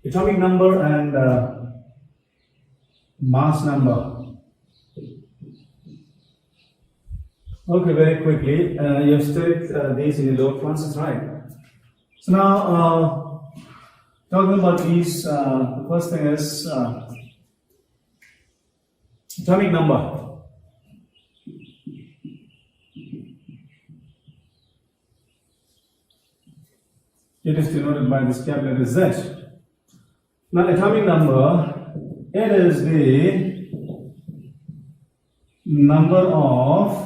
atomic number and mass number. Okay, very quickly, you have studied these in the lower classes, right? So now, talking about these, the first thing is atomic number. It is denoted by this capital Z. Now, atomic number, it is the number of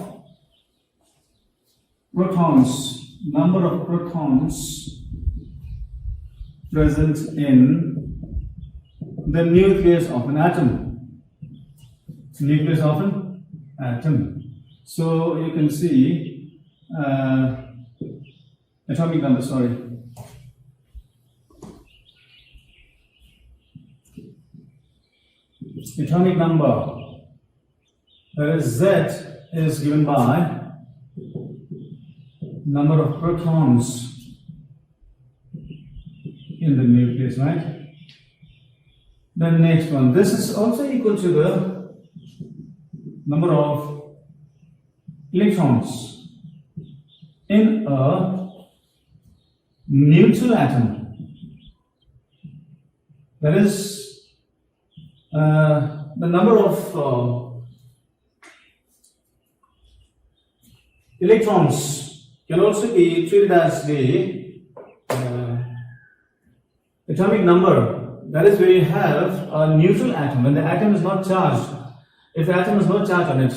protons present in the nucleus of an atom. Nucleus of an atom. So you can see atomic number, sorry. Atomic number, that is Z, is given by number of protons in the nucleus, right? Then next one, this is also equal to the number of electrons in a neutral atom. That is the number of electrons can also be treated as the atomic number. That is where you have a neutral atom. When the atom is not charged, if the atom is not charged on it,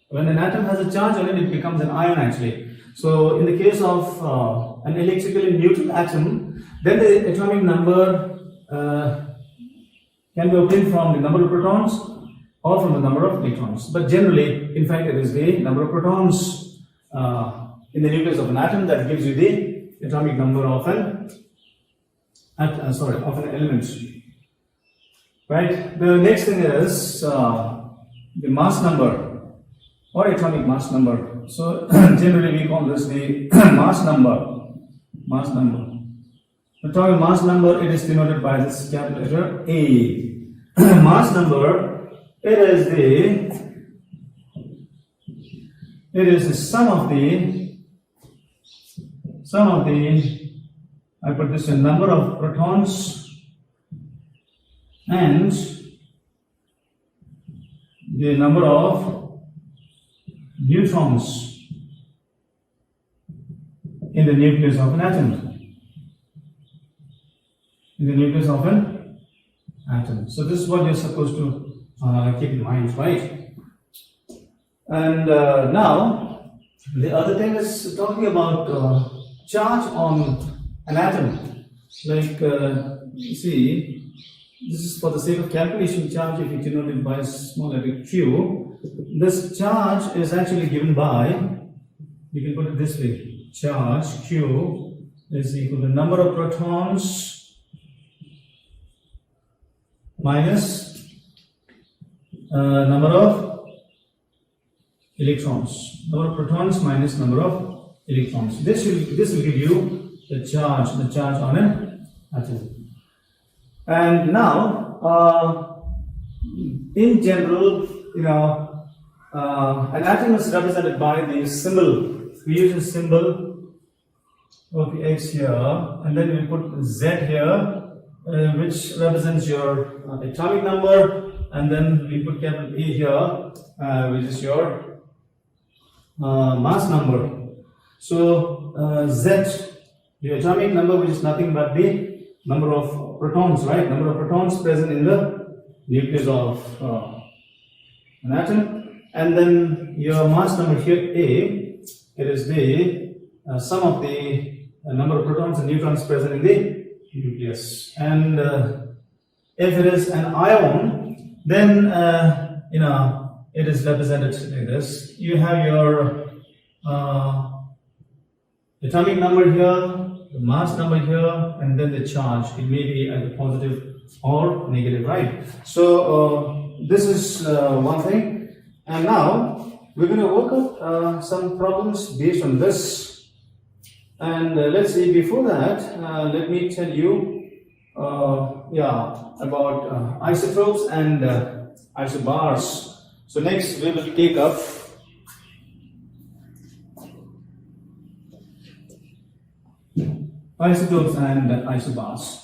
when an atom has a charge on it, it becomes an ion actually. So in the case of an electrically neutral atom, then the atomic number can be obtained from the number of protons or from the number of electrons. But generally, in fact, it is the number of protons in the nucleus of an atom that gives you the atomic number of an element. Right. The next thing is the mass number or atomic mass number. So generally we call this the mass number. Mass number. The atomic mass number, it is denoted by this capital letter A. Mass number, it is the sum of the I put this in number of protons and the number of neutrons in the nucleus of an atom. In the nucleus of an atom. So this is what you're supposed to keep in mind, right? And now the other thing is talking about charge on an atom. Like you see, this is for the sake of calculation. Charge, if you denote it by a small letter Q, this charge is actually given by, you can put it this way, charge Q is equal to number of protons minus number of electrons. Number of protons minus number of electrons. This will give you the charge on an atom. And now, in general, an atom is represented by the symbol. We use a symbol of the X here, and then we put Z here, which represents your atomic number, and then we put capital A here, which is your mass number. So Z, the atomic number, which is nothing but the number of protons, right? Number of protons present in the nucleus of an atom, and then your mass number here A, it is the sum of the number of protons and neutrons present in the nucleus. And if it is an ion, then it is represented like this. You have your atomic number here, the mass number here, and then the charge. It may be either positive or negative, right? So this is one thing. And now we're going to work out some problems based on this. And let's see, before that, let me tell you about isotopes and isobars. So next we will take up isotopes and isobars.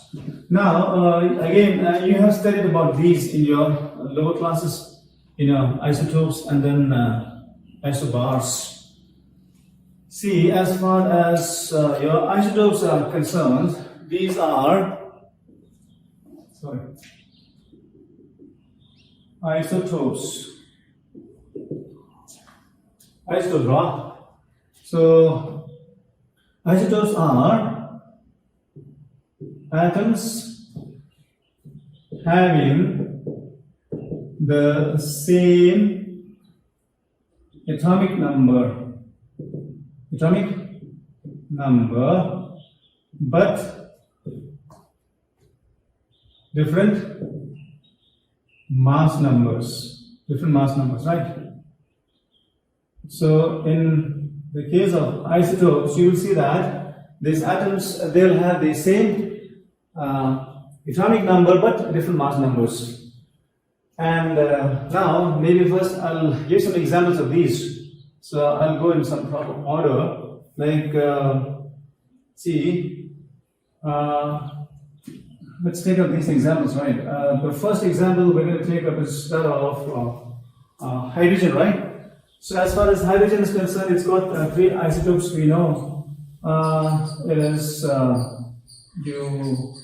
Now, again, you have studied about these in your lower classes, isotopes and then isobars. See, as far as your isotopes are concerned, these are, isotopes. Isotopes, right? So, isotopes are atoms having the same atomic number, but different mass numbers, right? So in the case of isotopes, you will see that these atoms, they'll have the same atomic number but different mass numbers. And now maybe first I'll give some examples of these. So I'll go in some proper order. Like let's take up these examples, right? The first example we're going to take up is that of hydrogen, right? So as far as hydrogen is concerned, it's got three isotopes we know. It is you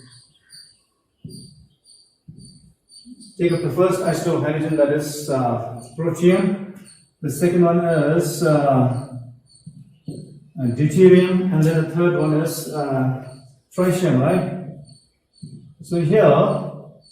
take up the first isotope of hydrogen, that is protium. The second one is deuterium, and then the third one is tritium, right? So here,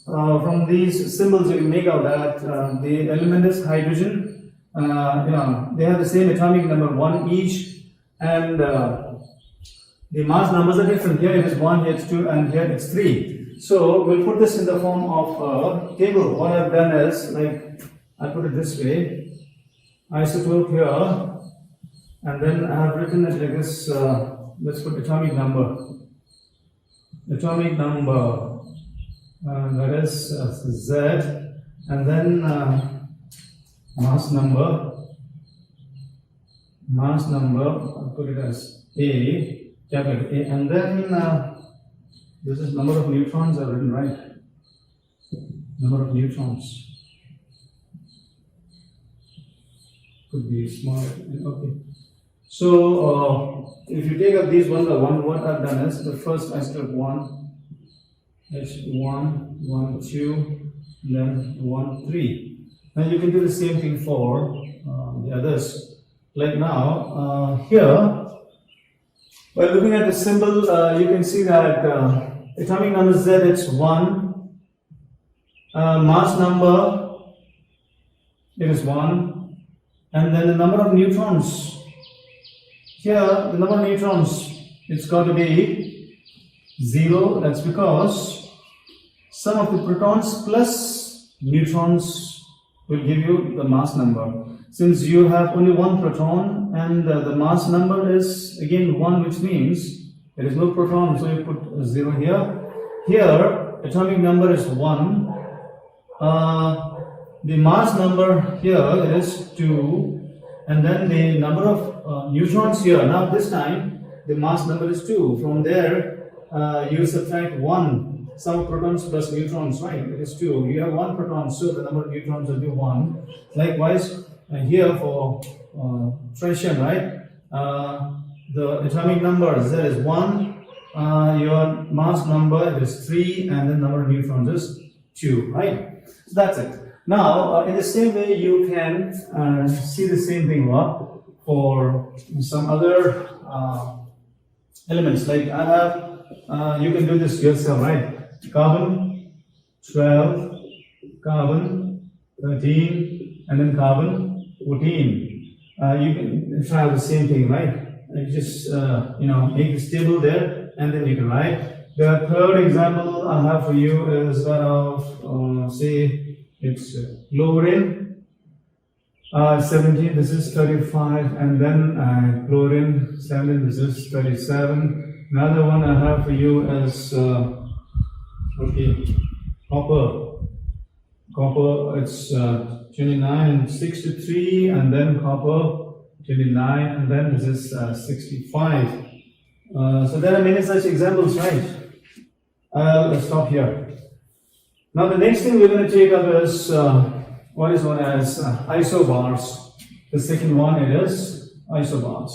from these symbols, you can make out that the element is hydrogen. They have the same atomic number 1 each, and the mass numbers are different. Here it is 1, here it's 2, and here it's 3. So we'll put this in the form of a table. What I've done is, like, I put it this way: isotope here, and then I have written it like this. Let's put atomic number, that is Z, and then mass number, I'll put it as A, capital A, and then this is number of neutrons I've written, right? Number of neutrons. Could be small, okay. So, if you take up these one by one, what I've done is the first isotope 1, H1, 1, 2, and then 1, 3. And you can do the same thing for the others. Like now, here, by looking at the symbol, you can see that atomic number Z, it's 1, mass number, it is 1. And then the number of neutrons. Here, the number of neutrons, it's got to be 0. That's because sum of the protons plus neutrons will give you the mass number. Since you have only one proton and the mass number is again 1, which means there is no proton, so you put 0 here. Here, atomic number is 1. The mass number here is 2, and then the number of neutrons here. Now this time the mass number is 2. From there you subtract 1, sum of protons plus neutrons, right? It is 2. You have 1 proton, so the number of neutrons will be 1. Likewise here for tritium, right? The atomic number Z is 1, your mass number is 3, and the number of neutrons is 2, right? So that's it. Now, in the same way, you can see the same thing for some other elements. Like I have, you can do this yourself, right? Carbon 12, carbon 13, and then carbon 14. You can try the same thing, right? You just make this table there, and then you can write. The third example I have for you is that of say. It's chlorine 17, this is 35, and then chlorine 17, this is 37. Another one I have for you is Okay, copper it's 29, 6 to 3, and then copper 29, and then this is 65. So there are many such examples, right? Let's stop here. Now the next thing we're going to take up is what is known as isobars. The second one is isobars.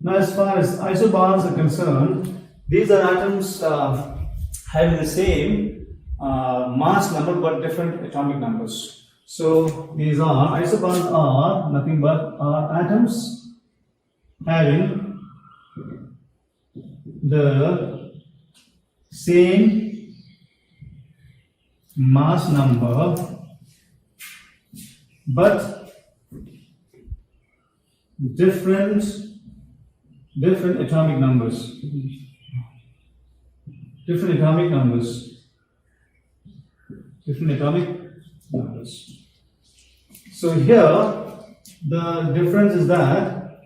Now as far as isobars are concerned, these are atoms having the same mass number but different atomic numbers. So these are isobars are nothing but atoms having the same mass number but different atomic numbers. Different atomic numbers. So here the difference is that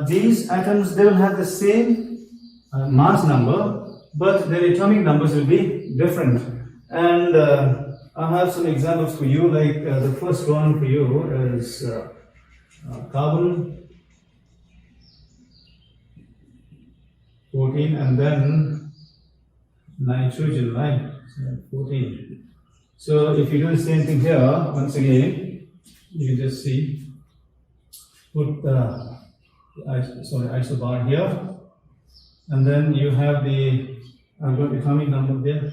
these atoms, they will have the same mass number, but their atomic numbers will be different. And I have some examples for you. Like the first one for you is carbon 14, and then nitrogen, right? So 14. So if you do the same thing here, once again, you can just see, put the isobar here, and then you have the atomic number there.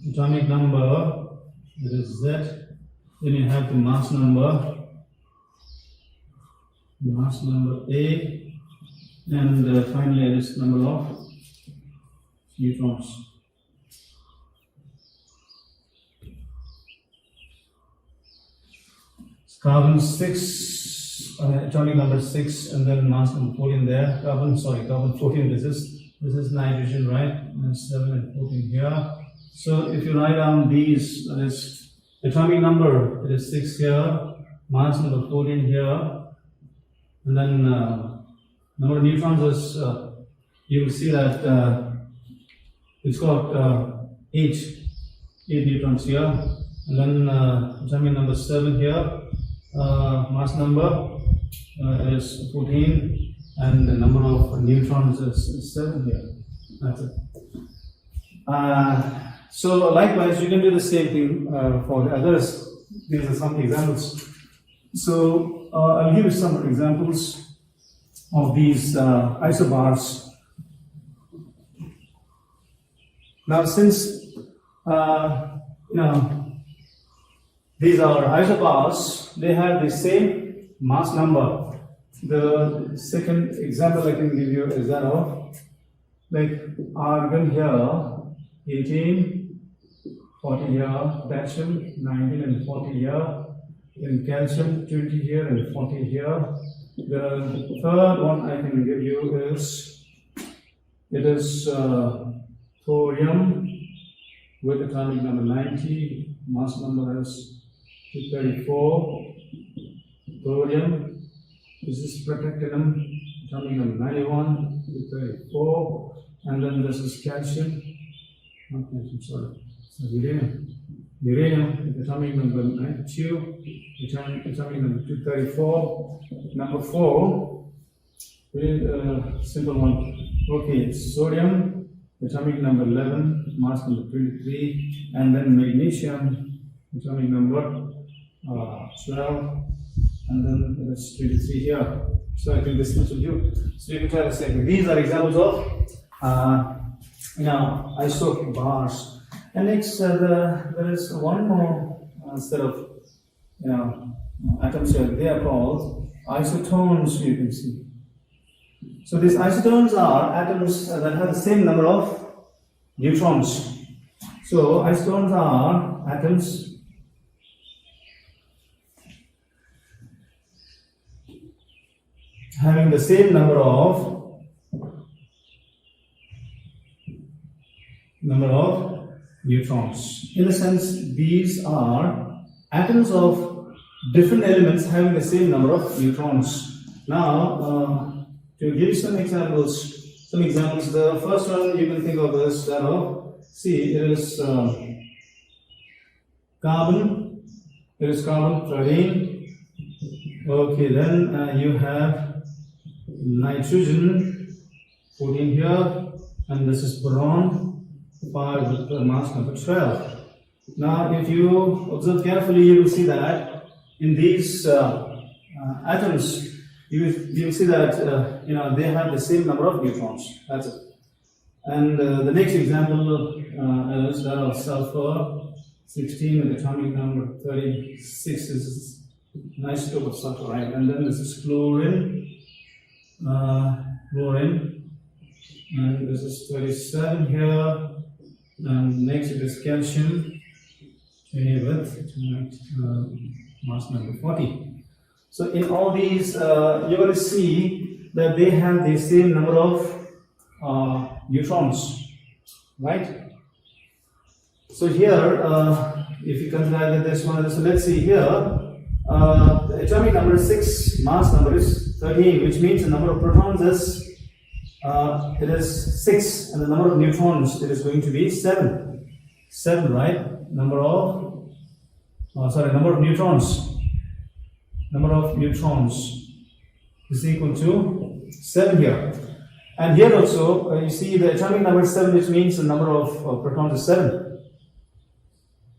Atomic number, that is Z. Then you have the mass number A, and finally this number of neutrons. Carbon 6, atomic number 6, and then mass number 14 there. Carbon 14. This is nitrogen, right? And 7 and 14 here. So if you write down these, that is atomic number, it is 6 here, mass number 14 here, and then number of neutrons is, you will see that it's got 8 neutrons here, and then atomic number 7 here, mass number is 14, and the number of neutrons is 7 here. That's it. So likewise, you can do the same thing for the others. These are some examples. So I'll give you some examples of these isobars. Now, since these are isobars, they have the same mass number. The second example I can give you is that of like argon here, 18, 40 here, potassium 19 and 40 here, then calcium 20 here and 40 here. The third one I can give you is, it is thorium with atomic number 90, mass number is 234. Thorium, this is protactinium, atomic number 91, 234, and then this is calcium. Uranium, atomic number 92, atomic number 234. Number 4, very simple one. Okay, sodium, atomic number 11, mass number 23, and then magnesium, atomic number 12, and then there's 23 here. So I think this much will do. So you can try the same thing. These are examples of isobars. And next, there is one more set of atoms here. They are called isotones. You can see. So these isotones are atoms that have the same number of neutrons. So isotones are atoms having the same number of neutrons. In a sense, these are atoms of different elements having the same number of neutrons. Now, to give you some examples, the first one you can think of as that of see, it is carbon, 13. Okay, then you have nitrogen, 14 here, and this is boron, 5 with the mass number 12. Now, if you observe carefully, you will see that in these atoms, you will see that they have the same number of neutrons. That's it. And the next example is that of sulfur, 16 with atomic number 36. This is an isotope of sulfur, right? And then this is chlorine, and this is 37 here. And next it is calcium, 20 with mass number 40. So in all these, you're going to see that they have the same number of neutrons, right? So here, if you consider this one, so let's see here, the atomic number is 6, mass number is 13, which means the number of protons is it is 6, and the number of neutrons it is going to be 7. 7, right? Number of neutrons. Number of neutrons is equal to 7 here. And here also, you see the atomic number is 7, which means the number of protons is 7.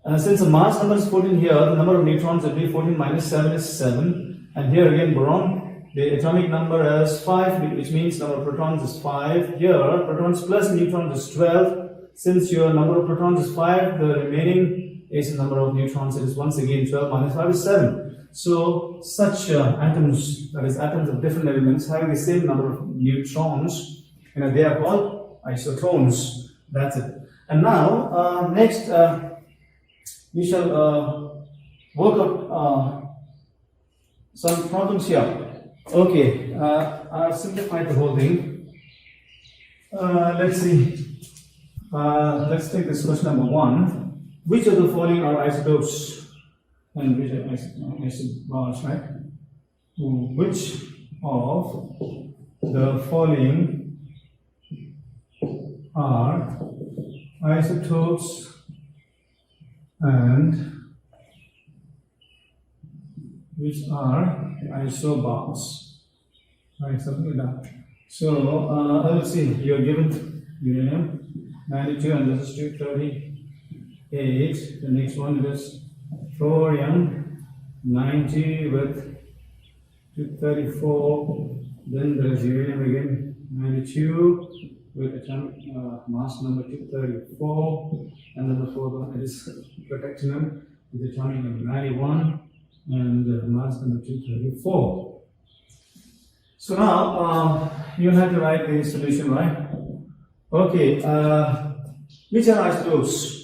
And since the mass number is 14 here, the number of neutrons will be 14 minus 7 is 7. And here again, boron, the atomic number is 5, which means number of protons is 5. Here, protons plus neutrons is 12. Since your number of protons is 5, the remaining is the number of neutrons. It is once again 12 minus 5 is 7. So, such atoms, that is atoms of different elements, having the same number of neutrons, they are called isotones. That's it. And now, next, we shall work out some problems here. Okay, I've simplified the whole thing. Let's see. Let's take this question number 1. Which of the following are isotopes? And which are isotopes, right? Which of the following are isotopes and which are isobars? Right, something like that. So, let's see, you're given uranium 92 and this is 238. The next one is thorium 90 with 234. Then there is uranium again 92 with atomic mass number 234. And then the fourth one is protactinium with atomic number 91 and mass number 234. So now you have to write the solution, right? Okay, which are isotopes?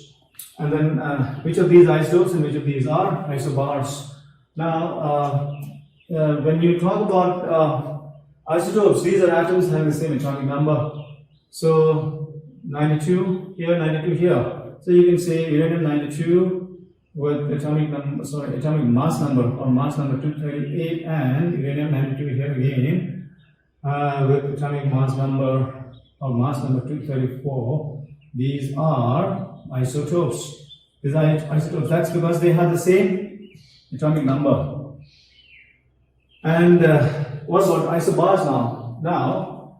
And then which of these isotopes and which of these are isobars? Now, when you talk about isotopes, these are atoms having the same atomic number. So 92 here, 92 here. So you can say uranium 92 with atomic mass number or mass number 238, and uranium 92 here again with atomic mass number or mass number 234. These are isotopes. These are isotopes. That's because they have the same atomic number. And what about isobars now? Now,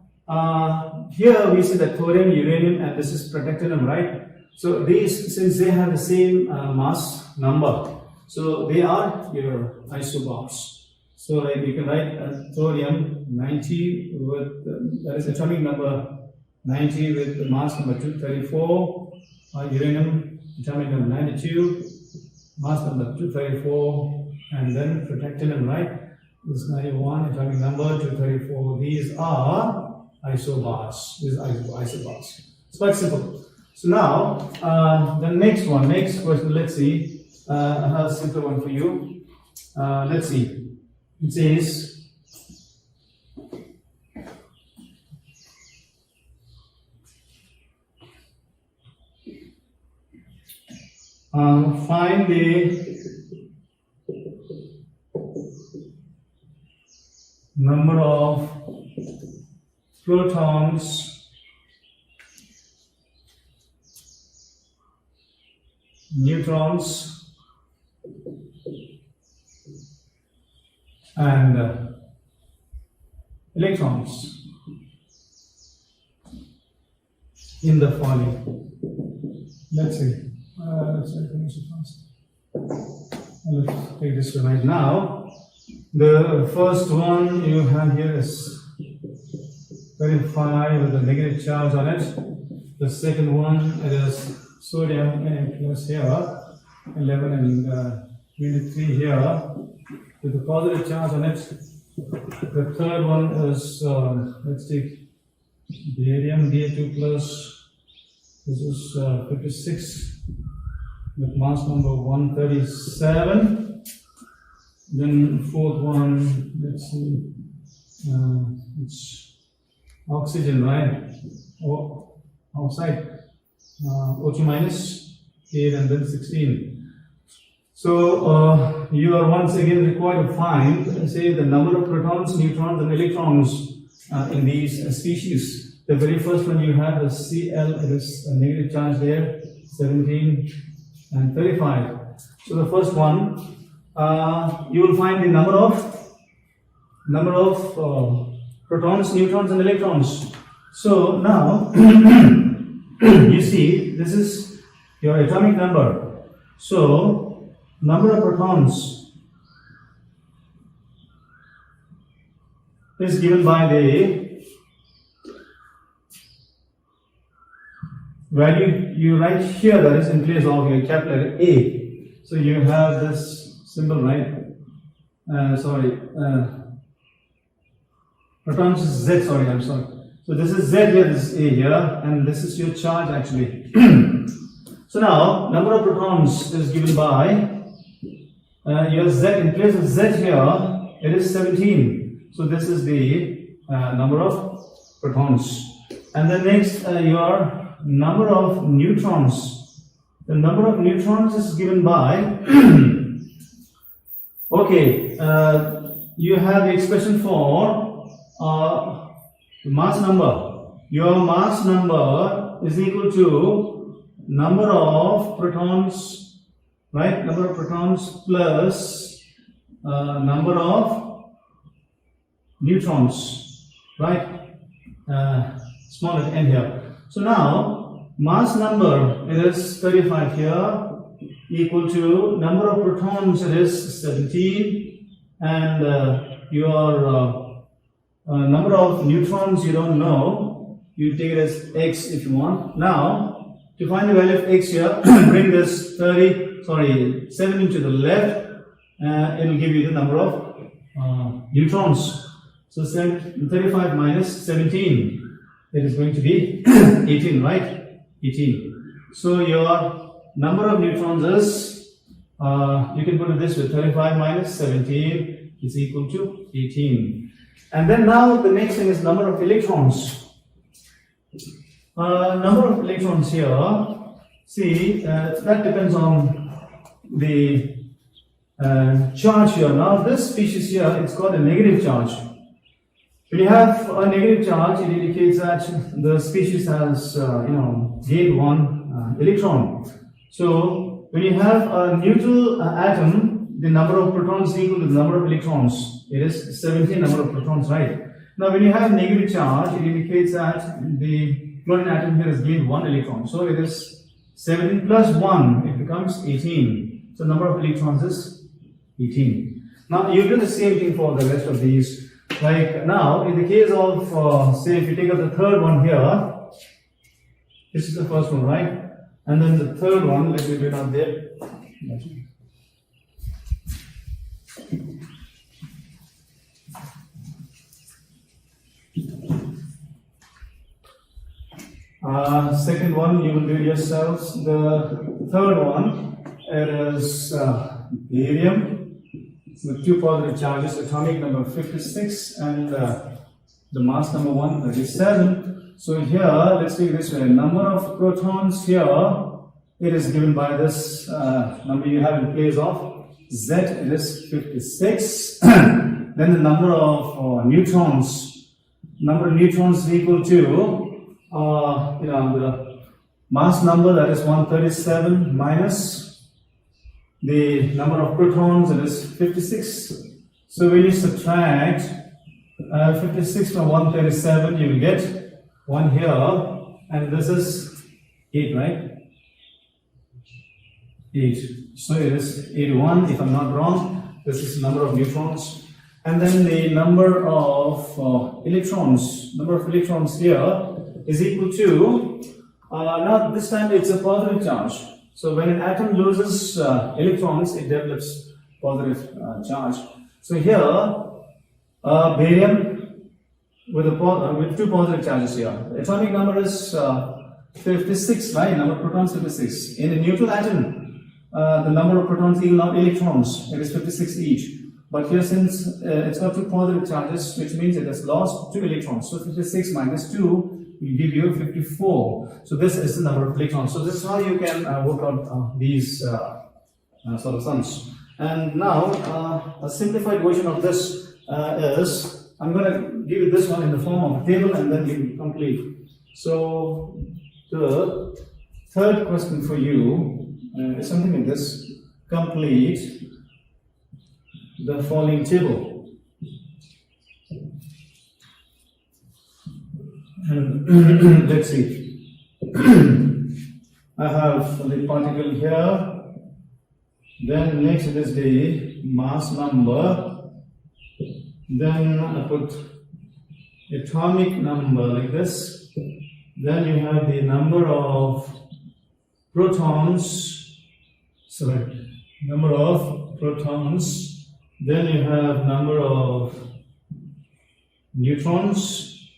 here we see that thorium, uranium, and this is protactinium, right? So these, since they have the same mass number, so they are your isobars. So like you can write thorium 90 with that is atomic number 90 with the mass number 234, uranium atomic number 92, mass number 234, and then protactinium, right? This 91 atomic number 234. These are isobars. These are isobars. It's quite simple. So now the next question. Let's see. I have a simpler one for you. Let's see. It says. Find the number of protons neutrons and electrons in the following. Let's see. Let's finish it first. Let's take this right now. The first one you have here is 35 with a negative charge on it. The second one, it is sodium plus here, 11 and 23 here with a positive charge on it. The third one is, let's take barium, Da2 plus. This is 56 with mass number 137. Then fourth one, let's see, it's oxygen, right? Oh, outside, O2 minus 8 and then 16. So you are once again required to find, say, the number of protons, neutrons, and electrons in these species. The very first one you have is Cl, it is a negative charge there, 17 and 35. So the first one, you will find the number of protons, neutrons, and electrons. So now you see this is your atomic number. So number of protons is given by the value you write here, that is in place of your capital A. So you have this symbol, right? Protons is Z, I'm sorry. So this is Z here, this is A here, and this is your charge actually. So now, number of protons is given by your Z, in place of Z here, it is 17. So this is the number of protons. And then next, your number of neutrons. The number of neutrons is given by okay, you have the expression for mass number. Your mass number is equal to number of protons, right? Number of protons plus number of neutrons, right? Small at end here. So now, mass number, it is 35 here, equal to number of protons, it is 17, and your number of neutrons you don't know, you take it as x if you want. Now, to find the value of x here, bring this 7 to the left, it will give you the number of neutrons. So 35 minus 17. It is going to be 18, right? 18. So your number of neutrons is, you can put it this way, 35 minus 17 is equal to 18. And then now the next thing is number of electrons. Number of electrons here, see, that depends on the charge here. Now this species here, it's got a negative charge. When you have a negative charge, it indicates that the species has, gained one electron. So when you have a neutral atom, the number of protons is equal to the number of electrons. It is 17 number of protons, right? Now when you have negative charge, it indicates that the chlorine atom here has gained one electron. So it is 17 plus 1, it becomes 18. So number of electrons is 18. Now you do the same thing for the rest of these. Like now, in the case of, say, if you take up the third one here, this is the first one, right? And then the third one, let me do it up there. Second one, you will do it yourselves. The third one, it is barium with two positive charges, atomic number 56 and the mass number 137. So here, let's take this way. Number of protons here, it is given by this number you have in place of Z, it is 56. Then the number of neutrons. Number of neutrons is equal to, the mass number, that is 137, minus the number of protons, that is 56. So when you subtract 56 from 137, you will get 1 here, and this is 8, right? 8. So it is 81, if I'm not wrong. This is the number of neutrons. And then the number of electrons. Number of electrons here is equal to, now this time it's a positive charge. So when an atom loses electrons, it develops positive charge. So here, barium with two positive charges here. The atomic number is 56, right? Number of protons 56. In a neutral atom, the number of protons equal not electrons. It is 56 each. But here, since it's got two positive charges, which means it has lost 2 electrons. So 56 minus 2 will give you 54. So this is the number of electrons. So this is how you can work out these sort of sums. And now, a simplified version of this is, I'm going to give you this one in the form of a table, and then you complete. So the third question for you is something like this: complete the following table. And let's see. I have the particle here. Then next it is the mass number. Then I put atomic number like this. Then you have the number of protons. Sorry, number of protons. Then you have number of neutrons,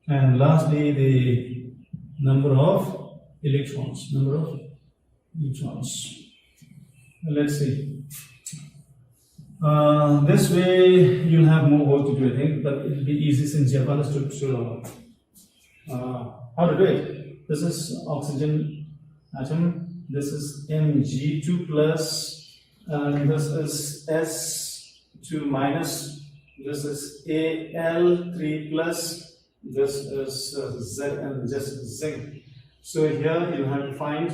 and lastly the number of electrons. Number of neutrons. Let's see. This way you'll have more work to do, I think, but it'll be easy since you have understood how to do it. This is oxygen atom. This is Mg2 plus. And this is S2 minus, this is Al3 plus, this is Zn, just zinc. So here you have to find,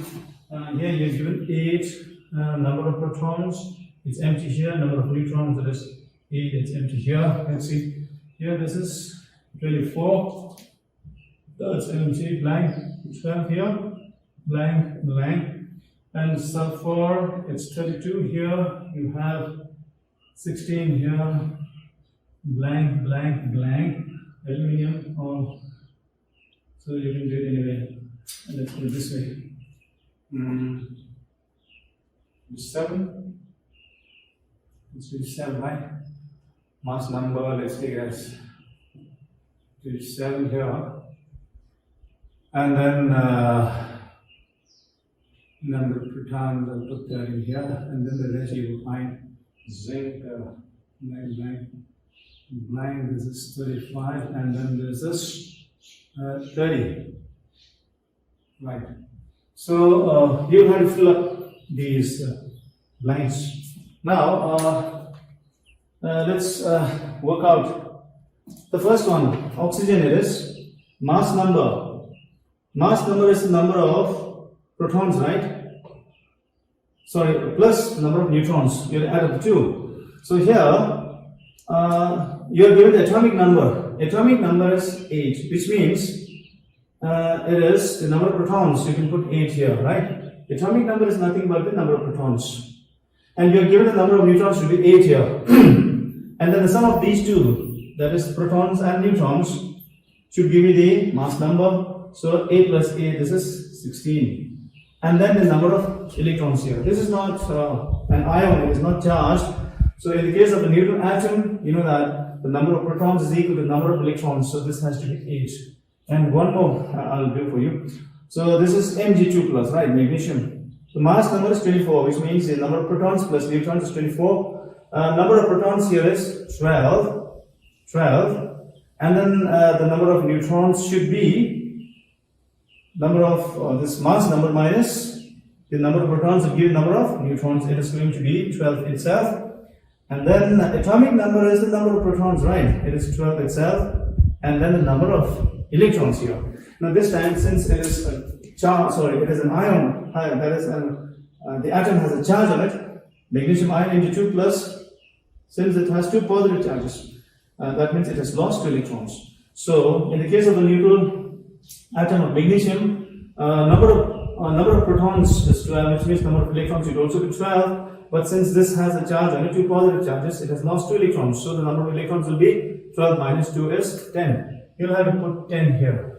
here you're given 8 number of protons, it's empty here, number of neutrons, that is 8, it's empty here. Let's see, here this is 24, that's empty, blank, 12 here, blank, blank. And sulfur, it's 32 here, you have 16 here, blank, blank, blank, aluminium, oh, so you can do it anyway. Let's put it this way. 7, let's do 7, right? Mass number, let's take it as 7 here. And then number of protons, I'll put that in here, and then the rest you will find zinc, blank, blank, blank, this is 35, and then this is 30. Right. So you have to fill up these blanks. Now let's work out the first one. Oxygen, it is mass number. Mass number is the number of protons, right? Sorry, plus number of neutrons. You add up the 2. So here you are given the atomic number. Atomic number is 8, which means it is the number of protons. You can put 8 here, right? Atomic number is nothing but the number of protons. And you are given the number of neutrons to be 8 here. And then the sum of these two, that is protons and neutrons, should give you the mass number. So 8 plus 8, this is 16. And then the number of electrons here. This is not an ion, it is not charged. So in the case of a neutral atom, you know that the number of protons is equal to the number of electrons. So this has to be 8. And one more I'll do for you. So this is Mg2 plus, right? Magnesium. The mass number is 24, which means the number of protons plus neutrons is 24. Number of protons here is 12. And then the number of neutrons should be number of this mass number minus the number of protons will give number of neutrons. It is going to be 12 itself. And then atomic number is the number of protons, right? It is 12 itself. And then the number of electrons here. Now Now this time, since it is a charge, sorry, it is an ion, that is the atom has a charge on it, magnesium ion into 2 plus, since it has 2 positive charges, that means it has lost 2 electrons. So in the case of the neutral atom of magnesium, number of protons is 12, which means number of electrons should also be 12. But since this has a charge on it, 2 positive charges, it has lost 2 electrons. So the number of electrons will be 12 minus 2 is 10. You'll have to put 10 here.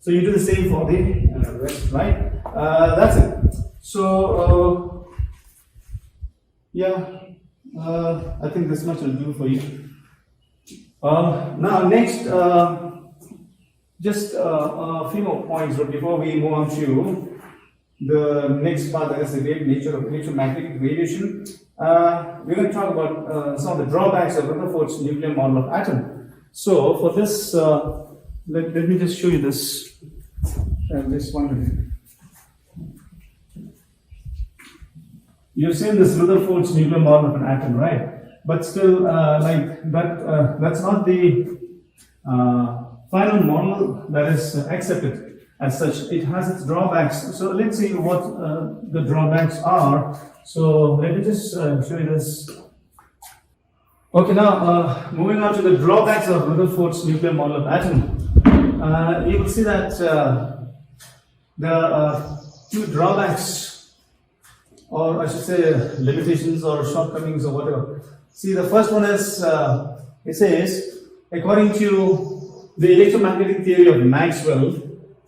So you do the same for the rest, right? That's it. So yeah, I think this much will do for you. Now next, just a few more points before we move on to the next part, that is the great nature of electromagnetic radiation. We're going to talk about some of the drawbacks of Rutherford's nuclear model of atom. So for this, let me just show you this. Just 1 minute. You've seen this Rutherford's nuclear model of an atom, right? But still, like that, that's not the final model that is accepted. As such, it has its drawbacks. So let's see what the drawbacks are. So let me just show you this. Okay, now moving on to the drawbacks of Rutherford's nuclear model of atom. You will see that there are 2 drawbacks, or I should say limitations or shortcomings or whatever. See, the first one is, it says, according to the electromagnetic theory of Maxwell,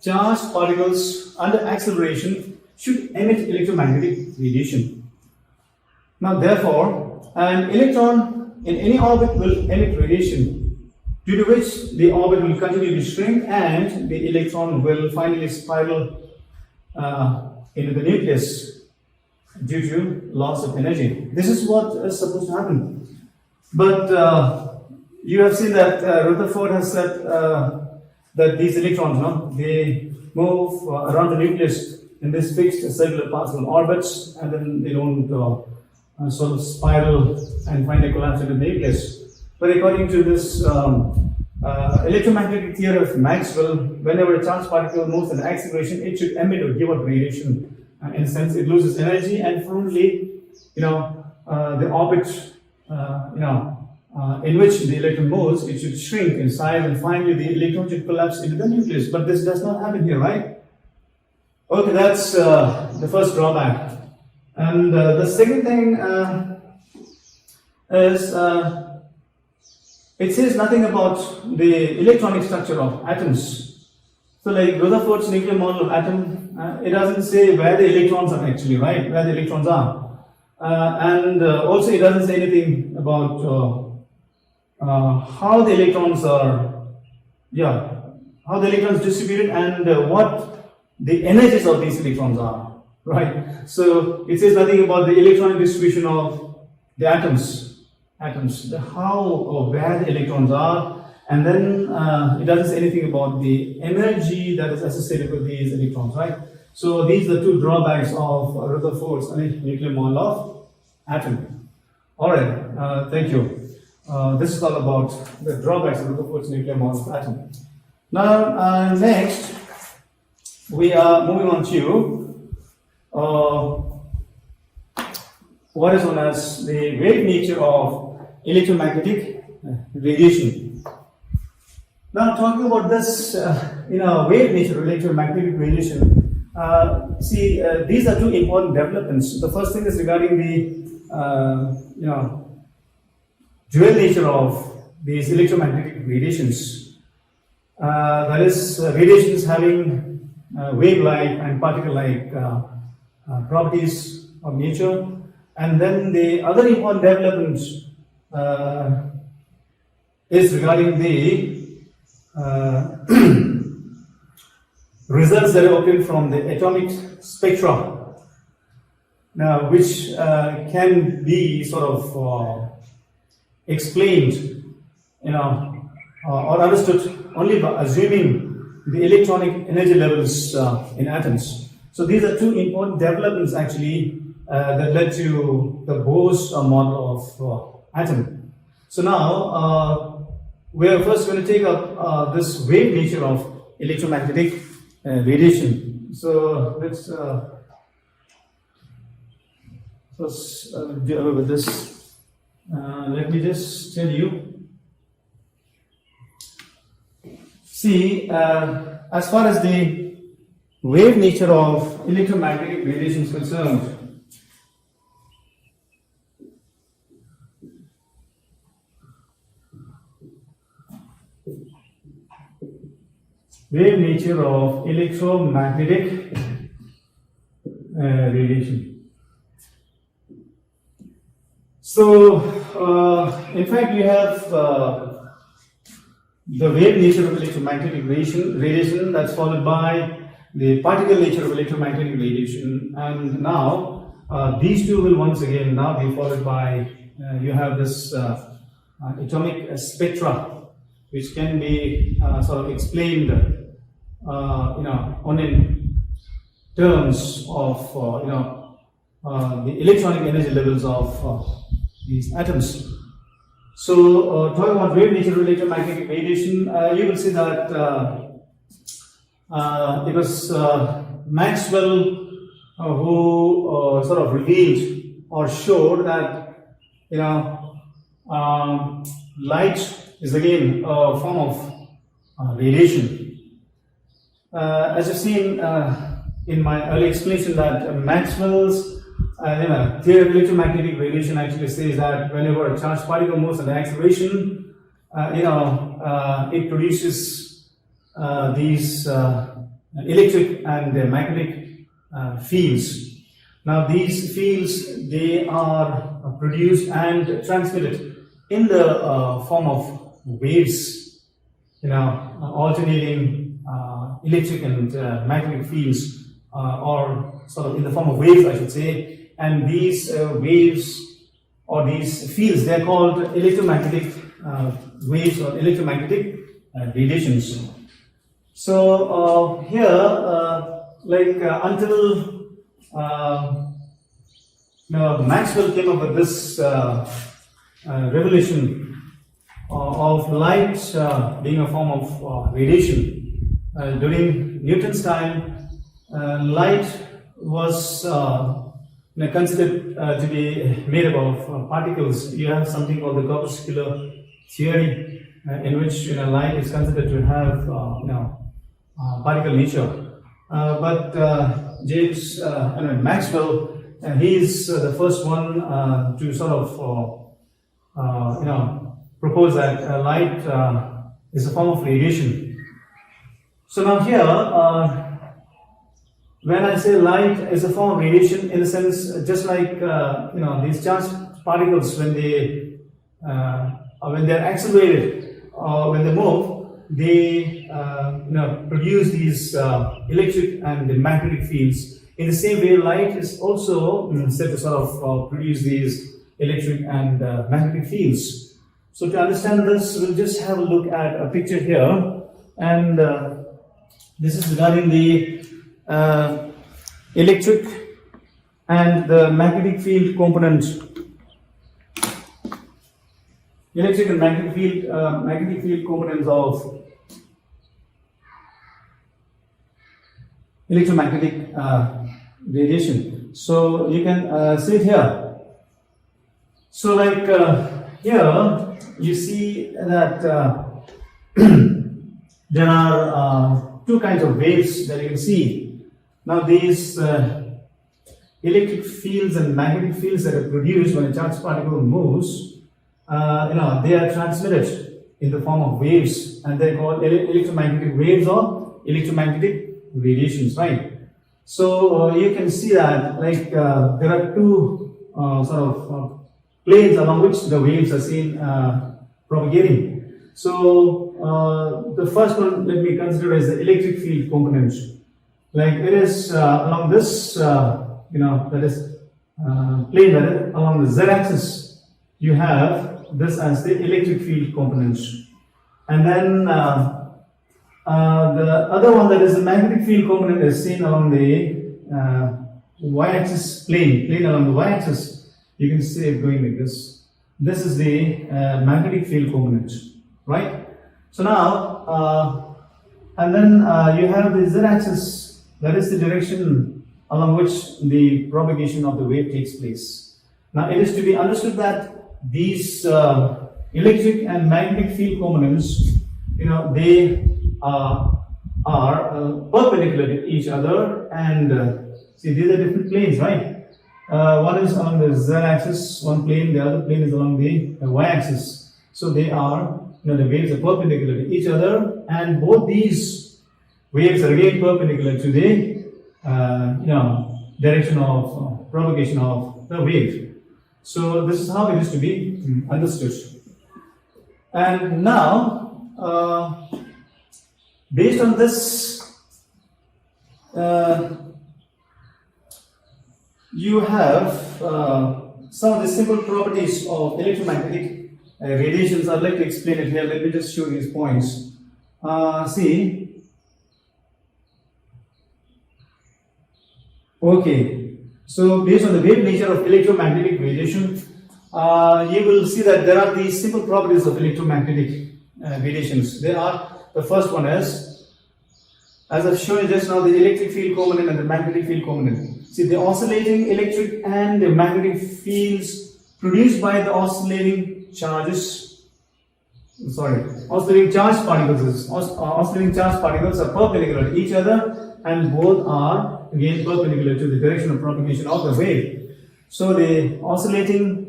charged particles under acceleration should emit electromagnetic radiation. Now, therefore, an electron in any orbit will emit radiation, due to which the orbit will continue to shrink and the electron will finally spiral into the nucleus due to loss of energy. This is what is supposed to happen. But you have seen that Rutherford has said that these electrons, they move around the nucleus in this fixed circular particle orbits, and then they don't sort of spiral and finally collapse into the nucleus. But according to this electromagnetic theory of Maxwell, whenever a charged particle moves in acceleration, it should emit or give out radiation. In a sense, it loses energy, and firmly, the orbit, in which the electron moves, it should shrink in size, and finally the electron should collapse into the nucleus. But this does not happen here, right? Okay, that's the first drawback. And the second thing is, it says nothing about the electronic structure of atoms. So like Rutherford's nuclear model of atom, it doesn't say where the electrons are actually, right? Where the electrons are. And also it doesn't say anything about how the electrons are, how the electrons distributed and what the energies of these electrons are, right? So it says nothing about the electronic distribution of the atoms, the how or where the electrons are, and then it doesn't say anything about the energy that is associated with these electrons, right? So these are 2 drawbacks of Rutherford's nuclear model of atom. All right, thank you. This is all about the drawbacks of Rutherford's nuclear model of atom. Now, next, we are moving on to what is known as the great nature of electromagnetic radiation. Now, talking about this, wave nature of electromagnetic radiation, these are 2 important developments. The first thing is regarding the, dual nature of these electromagnetic radiations. That is, radiations having wave-like and particle-like properties of nature. And then the other important development is regarding the results that are obtained from the atomic spectra, now which can be sort of explained, or understood only by assuming the electronic energy levels in atoms. So these are 2 important developments actually that led to the Bohr's model of atom. So now we are first going to take up this wave nature of electromagnetic radiation. So let's first deal with this. Let me just tell you. See, as far as the wave nature of electromagnetic radiation is concerned, wave nature of electromagnetic radiation. So, in fact, we have the wave nature of electromagnetic radiation, that's followed by the particle nature of electromagnetic radiation, and now these two will once again now be followed by you have this atomic spectra, which can be sort of explained on in terms of the electronic energy levels of these atoms. So, talking about wave nature of electromagnetic radiation, you will see that it was Maxwell who sort of revealed or showed that light is again a form of radiation. As you've seen in my early explanation, that Maxwell's theory of electromagnetic radiation actually says that whenever a charged particle moves at an acceleration, it produces these electric and magnetic fields. Now, these fields, they are produced and transmitted in the form of waves, alternating electric and magnetic fields, or sort of in the form of waves, I should say. And these waves or these fields, they are called electromagnetic waves or electromagnetic radiations. So here, until Maxwell came up with this revelation of light being a form of radiation. During Newton's time, light was considered to be made up of particles. You have something called the corpuscular theory, in which light is considered to have particle nature. But James Maxwell, he is the first one to sort of propose that light is a form of radiation. So now here, when I say light is a form of radiation, in a sense, just like these charged particles, when they're accelerated or when they move, they produce these electric and magnetic fields. In the same way, light is also said to sort of produce these electric and magnetic fields. So to understand this, we'll just have a look at a picture here, and this is regarding the electric and the magnetic field component. Electric and magnetic field components of electromagnetic radiation. So you can see it here. So like here you see that there are two kinds of waves that you can see. Now these electric fields and magnetic fields that are produced when a charged particle moves, they are transmitted in the form of waves, and they're called electromagnetic waves or electromagnetic radiations, right? So you can see that there are two sort of planes along which the waves are seen propagating. So the first one, let me consider as the electric field component. Like it is along this, that is plane that is along the z-axis. You have this as the electric field component, and then the other one, that is the magnetic field component, is seen along the y-axis plane along the y-axis. You can see it going like this. This is the magnetic field component, right? So now And then you have the z-axis, that is the direction along which the propagation of the wave takes place. Now it is to be understood that these electric and magnetic field components, they are perpendicular to each other, and see, these are different planes, right? One is along the z-axis, one plane, the other plane is along the y-axis. So they are, the waves are perpendicular to each other, and both these waves are again perpendicular to the direction of propagation of the wave. So this is how it is to be understood. And now, based on this, you have some of the simple properties of electromagnetic radiations. I'd like to explain it here. Let me just show these points. See. Okay. So based on the wave nature of electromagnetic radiation, you will see that there are these simple properties of electromagnetic radiations. The first one is, as I've shown you just now, the electric field component and the magnetic field component. See, the oscillating electric and the magnetic fields produced by the oscillating charge particles. Oscillating charge particles are perpendicular to each other, and both are again perpendicular to the direction of propagation of the wave. So the oscillating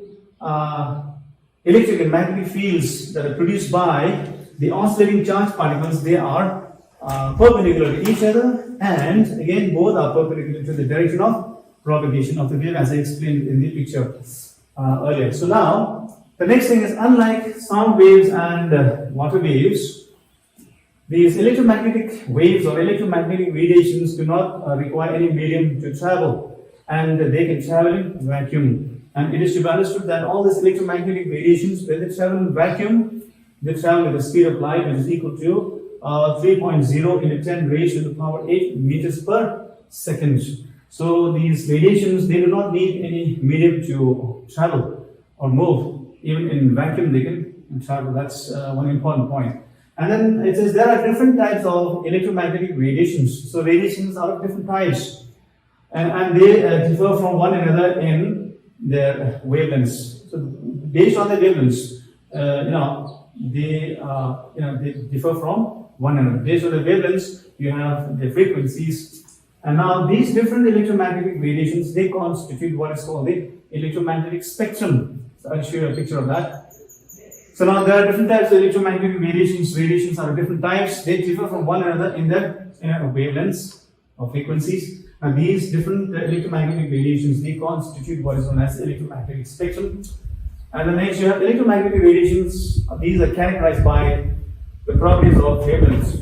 electric and magnetic fields that are produced by the oscillating charge particles, they are perpendicular to each other, and again both are perpendicular to the direction of propagation of the wave, as I explained in the picture earlier. So now the next thing is, unlike sound waves and water waves, these electromagnetic waves or electromagnetic radiations do not require any medium to travel, and they can travel in vacuum. And it is to be understood that all these electromagnetic radiations, when they travel in vacuum, they travel with the speed of light, which is equal to 3.0 into 10 raised to the power 8 meters per second. So these radiations, they do not need any medium to travel or move. Even in vacuum they can travel. That's one important point. And then it says there are different types of electromagnetic radiations. So radiations are of different types, and they differ from one another in their wavelengths. So based on the wavelengths, they differ from one another. Based on the wavelengths, you have the frequencies, and now these different electromagnetic radiations, they constitute what is called the electromagnetic spectrum. So I'll show you a picture of that. So now there are different types of electromagnetic radiations. Radiations are different types. They differ from one another in their wavelengths or frequencies. And these different electromagnetic radiations, they constitute what is known as electromagnetic spectrum. And the next, you have electromagnetic radiations. These are characterized by the properties of wavelengths,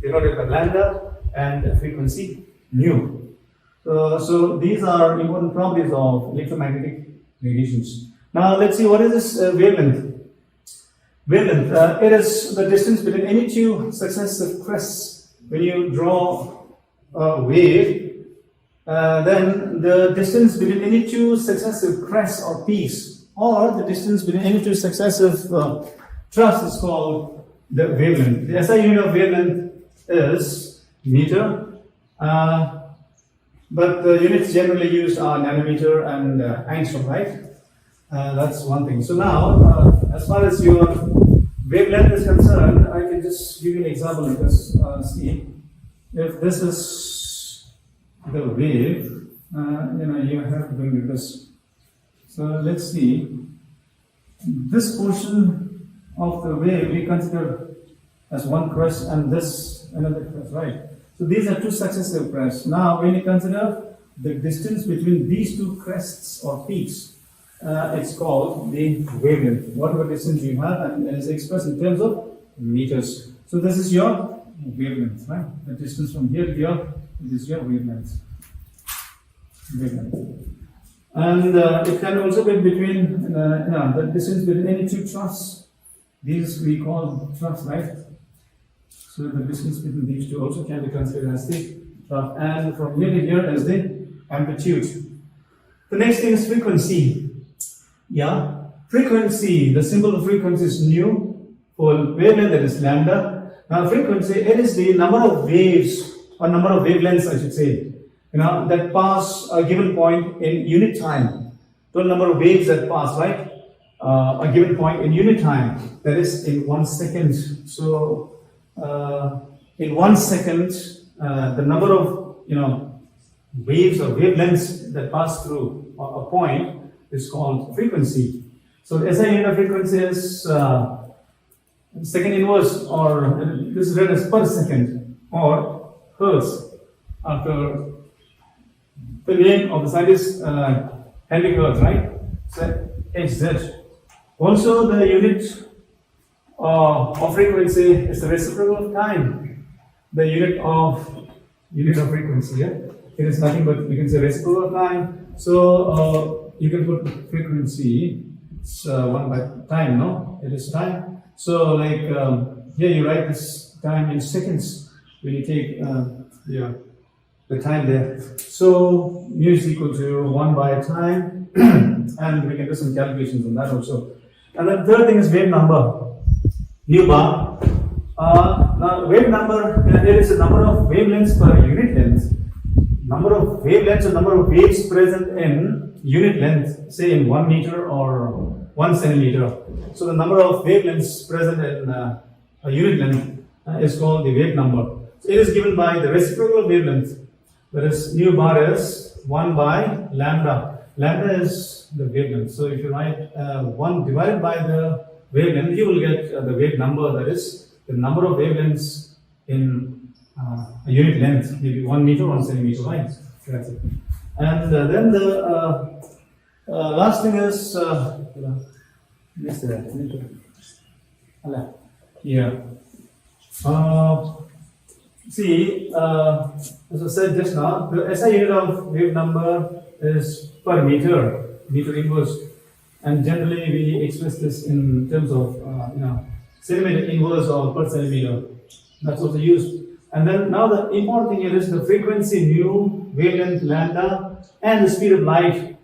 denoted by lambda, and frequency nu. So these are important properties of electromagnetic radiations. Now let's see, what is this wavelength? Wavelength, it is the distance between any two successive crests. When you draw a wave, then the distance between any two successive crests or peaks, or the distance between any two successive thrusts, is called the wavelength. The SI unit of wavelength is meter, but the units generally used are nanometer and angstrom, right? That's one thing. So now, as far as your wavelength is concerned, I can just give you an example of this. See, if this is the wave, you have to bring this. So let's see. This portion of the wave we consider as one crest, and this another crest, right? So these are two successive crests. Now, when you consider the distance between these two crests or peaks, it's called the wavelength. Whatever distance you have, and it is expressed in terms of meters. So this is your wavelength, right? The distance from here to here, this is your wavelength. And it can also be between the distance between any two troughs. These we call troughs, right? So the distance between these two also can be considered as the trough, and from here to here as the amplitude. The next thing is frequency. Yeah, frequency. The symbol of frequency is nu. For wavelength, that is lambda. Now, frequency, it is the number of waves or number of wavelengths, I should say, that pass a given point in unit time. Total number of waves that pass, right? A given point in unit time, that is in 1 second. So, in 1 second, the number of waves or wavelengths that pass through a point is called frequency. So, the SI unit of frequency is second inverse, or this is read as per second, or hertz, after the name of the scientist Henry Hertz, right? So Hz. Also, the unit of frequency is the reciprocal of time. The unit of frequency, yeah? It is nothing but you can say reciprocal of time. So you can put frequency. It's 1 by time, no? It is time. So like here you write this time in seconds when you take the time there. So mu is equal to 1 by time, and we can do some calculations on that also. And the third thing is wave number, nu bar. Now wave number, there is a number of wavelengths per unit length. Number of wavelengths or number of waves present in unit length, say in 1 meter or 1 centimeter. So the number of wavelengths present in a unit length is called the wave number. So it is given by the reciprocal wavelength. That is, nu bar is 1 by lambda. Lambda is the wavelength. So if you write 1 divided by the wavelength, you will get the wave number. That is the number of wavelengths in a unit length, maybe 1 meter, 1 centimeter, right? That's it. And then the last thing is yeah. See, as I said just now, the SI unit of wave number is per meter inverse, and generally we express this in terms of centimeter inverse or per centimeter. That's also used. And then now the important thing here is the frequency nu, wavelength lambda, and the speed of light,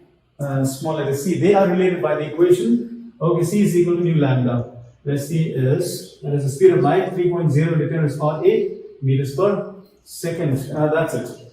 small letter c. They are related by the equation. Okay, c is equal to nu lambda, where c is, that is the speed of light, 3.0 × 10⁻⁸ meters per second. That's it.